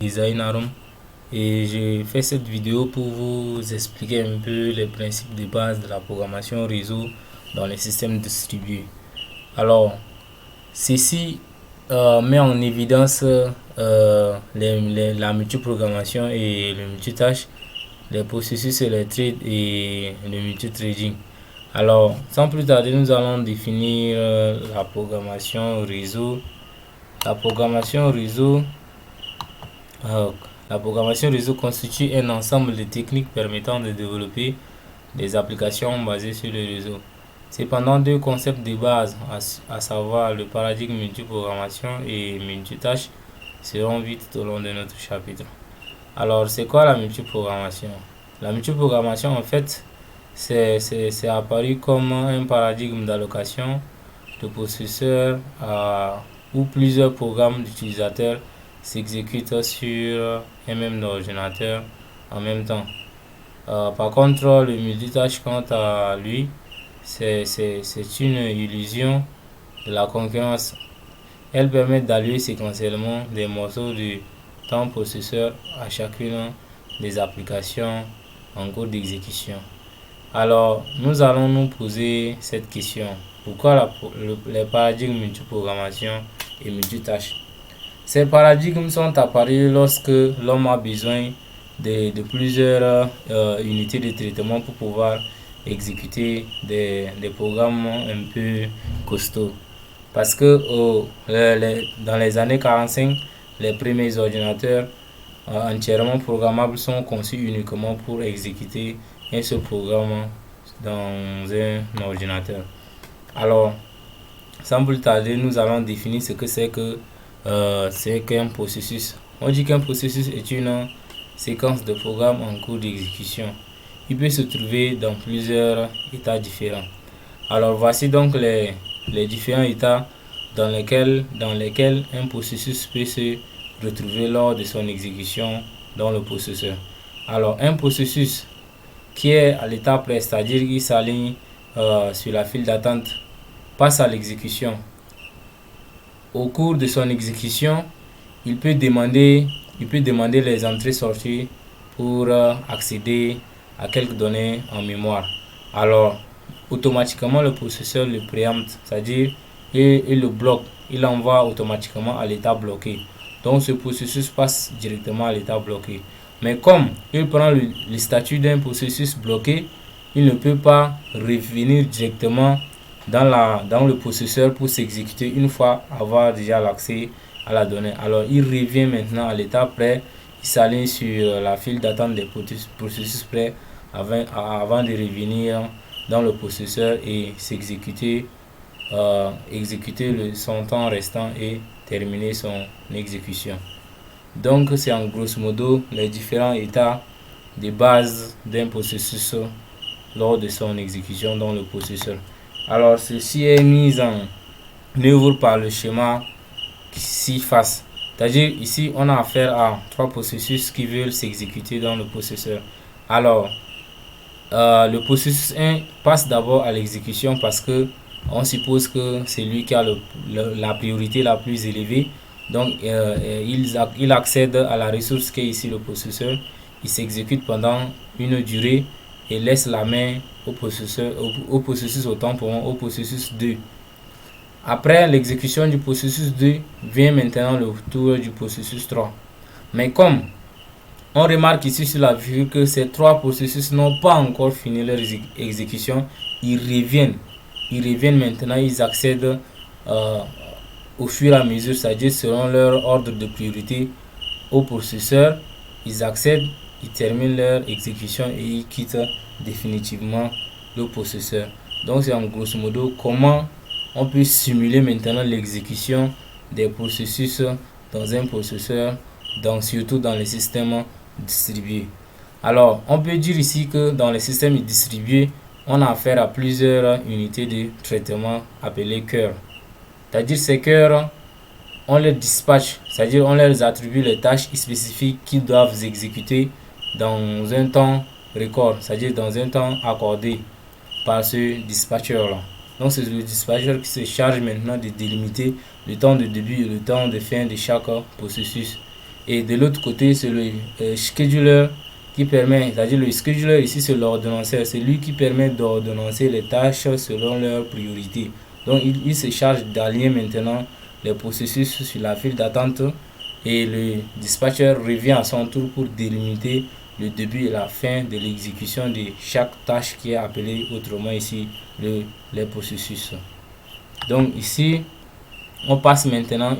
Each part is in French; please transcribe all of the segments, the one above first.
Design Arum et je fais cette vidéo pour vous expliquer un peu les principes de base de la programmation réseau dans les systèmes distribués. Alors, ceci met en évidence la multiprogrammation et le multitâche, les processus et les trades et le multithreading. Alors, sans plus tarder, nous allons définir la programmation réseau. La programmation réseau euh, La programmation réseau constitue un ensemble de techniques permettant de développer des applications basées sur le réseau. Cependant, deux concepts de base, à savoir le paradigme multiprogrammation et multitâche, seront vus tout au long de notre chapitre. Alors, c'est quoi la multiprogrammation? La multiprogrammation, en fait, c'est apparu comme un paradigme d'allocation de processeurs où plusieurs programmes d'utilisateurs s'exécutent sur un même ordinateur en même temps. Par contre, le multitâche, quant à lui, c'est une illusion de la concurrence. Elle permet d'allouer séquentiellement des morceaux du temps processeur à chacune des applications en cours d'exécution. Alors, nous allons nous poser cette question. Pourquoi les paradigmes multiprogrammation et multitâche? Ces paradigmes sont apparus lorsque l'homme a besoin de plusieurs unités de traitement pour pouvoir exécuter des programmes un peu costauds. Parce que dans les années 45, les premiers ordinateurs entièrement programmables sont conçus uniquement pour exécuter un seul programme dans un ordinateur. Alors, sans plus tarder, nous allons définir ce que c'est qu'un processus. On dit qu'un processus est une séquence de programmes en cours d'exécution. Il peut se trouver dans plusieurs états différents. Alors voici donc les différents états dans lesquels un processus peut se retrouver lors de son exécution dans le processeur. Alors un processus qui est à l'état prêt, c'est-à-dire qu'il s'aligne sur la file d'attente, passe à l'exécution. Au cours de son exécution, il peut demander les entrées-sorties pour accéder à quelques données en mémoire. Alors, automatiquement, le processeur le préempte, c'est-à-dire il le bloque, il l'envoie automatiquement à l'état bloqué. Donc, ce processus passe directement à l'état bloqué. Mais comme il prend le statut d'un processus bloqué, il ne peut pas revenir directement dans le processeur pour s'exécuter une fois avoir déjà l'accès à la donnée. Alors il revient maintenant à l'état prêt, il s'aligne sur la file d'attente des processus prêts avant de revenir dans le processeur et s'exécuter, exécuter son temps restant et terminer son exécution. Donc c'est en grosso modo les différents états de base d'un processus lors de son exécution dans le processeur. Alors ceci est mis en œuvre par le schéma ci-face. C'est-à-dire ici on a affaire à trois processus qui veulent s'exécuter dans le processeur. Alors le processus 1 passe d'abord à l'exécution parce que on suppose que c'est lui qui a la priorité la plus élevée. Donc il accède à la ressource qui est ici le processeur. Il s'exécute pendant une durée et laisse la main au processus autant pour moi, au processus 2. Après l'exécution du processus 2, vient maintenant le tour du processus 3. Mais comme on remarque ici sur la vue que ces trois processus n'ont pas encore fini leur exécution, ils reviennent maintenant, ils accèdent au fur et à mesure, c'est-à-dire selon leur ordre de priorité au processeur, ils accèdent, ils terminent leur exécution et ils quittent définitivement le processeur. Donc c'est en grosso modo comment on peut simuler maintenant l'exécution des processus dans un processeur, surtout dans les systèmes distribués. Alors on peut dire ici que dans les systèmes distribués, on a affaire à plusieurs unités de traitement appelées cœurs. C'est-à-dire ces cœurs, on les dispatche, c'est-à-dire on leur attribue les tâches spécifiques qu'ils doivent exécuter dans un temps record, c'est-à-dire dans un temps accordé par ce dispatcher-là. Donc c'est le dispatcher qui se charge maintenant de délimiter le temps de début et le temps de fin de chaque processus. Et de l'autre côté, c'est le scheduler qui permet, c'est-à-dire le scheduler ici, c'est l'ordonnanceur, c'est lui qui permet d'ordonnancer les tâches selon leur priorité. Donc il se charge d'allier maintenant les processus sur la file d'attente et le dispatcher revient à son tour pour délimiter le début et la fin de l'exécution de chaque tâche qui est appelée autrement ici les processus. Donc ici, on passe maintenant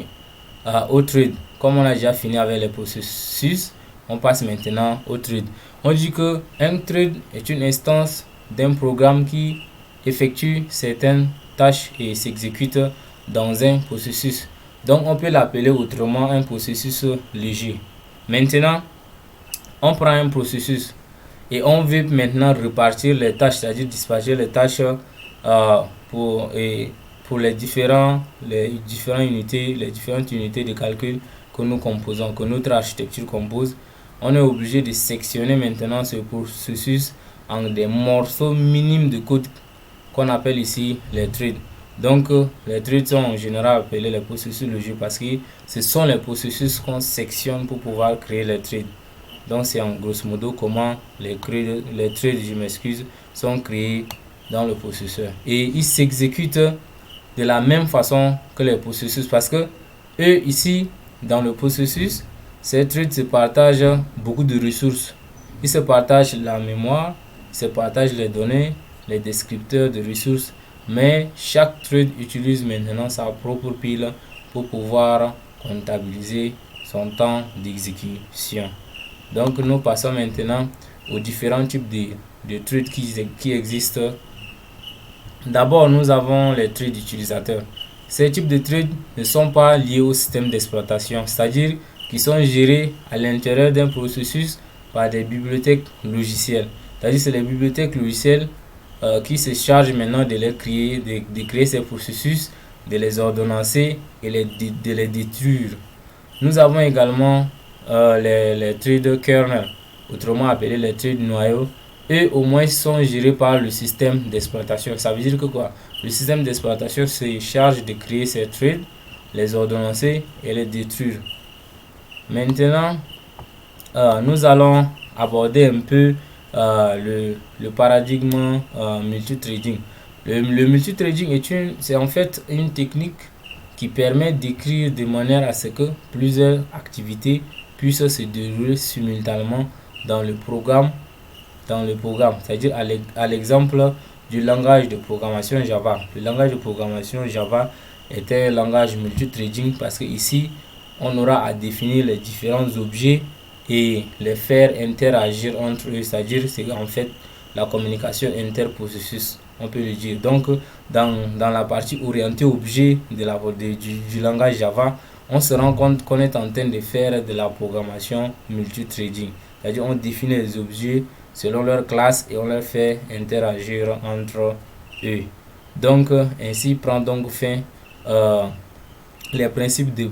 au trade. Comme on a déjà fini avec les processus, on passe maintenant au trade. On dit que un trade est une instance d'un programme qui effectue certaines tâches et s'exécute dans un processus. Donc on peut l'appeler autrement un processus léger. Maintenant, on prend un processus et on veut maintenant repartir les tâches, c'est-à-dire dispatcher les tâches pour les différentes unités de calcul que nous composons, que notre architecture compose. On est obligé de sectionner maintenant ce processus en des morceaux minimes de code qu'on appelle ici les threads. Donc les threads sont en général appelés les processus logiques parce que ce sont les processus qu'on sectionne pour pouvoir créer les threads. Donc c'est en grosso modo comment les threads, sont créés dans le processeur. Et ils s'exécutent de la même façon que les processus parce que eux ici dans le processus, ces threads se partagent beaucoup de ressources. Ils se partagent la mémoire, ils se partagent les données, les descripteurs de ressources, mais chaque thread utilise maintenant sa propre pile pour pouvoir comptabiliser son temps d'exécution. Donc nous passons maintenant aux différents types de threads qui existent. D'abord, nous avons les threads utilisateurs. Ces types de threads ne sont pas liés au système d'exploitation, c'est-à-dire qu'ils sont gérés à l'intérieur d'un processus par des bibliothèques logicielles. C'est-à-dire que c'est les bibliothèques logicielles qui se chargent maintenant de les créer, de créer ces processus, de les ordonnancer et de les détruire. Nous avons également les threads kernel, autrement appelés les threads noyaux. Eux au moins sont gérés par le système d'exploitation. Ça veut dire que quoi? Le système d'exploitation se charge de créer ces threads, les ordonnancer et les détruire. Maintenant, nous allons aborder un peu le paradigme multithreading. Le multithreading c'est en fait une technique qui permet d'écrire de manière à ce que plusieurs activités puissent se dérouler simultanément dans le programme, c'est-à-dire à l'exemple du langage de programmation Java. Le langage de programmation Java est un langage multithreading parce que ici on aura à définir les différents objets et les faire interagir entre eux, c'est-à-dire c'est en fait la communication interprocessus, on peut le dire. Donc dans la partie orientée objet du langage Java, on se rend compte qu'on est en train de faire de la programmation multithreading, c'est-à-dire on définit les objets selon leur classe et on les fait interagir entre eux. Donc ainsi prennent donc fin les principes de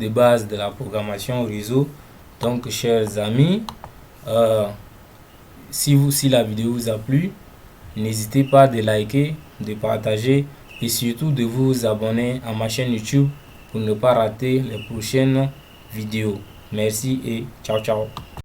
base de la programmation réseau. Donc chers amis, si la vidéo vous a plu, n'hésitez pas de liker, de partager et surtout de vous abonner à ma chaîne YouTube pour ne pas rater les prochaines vidéos. Merci et ciao ciao.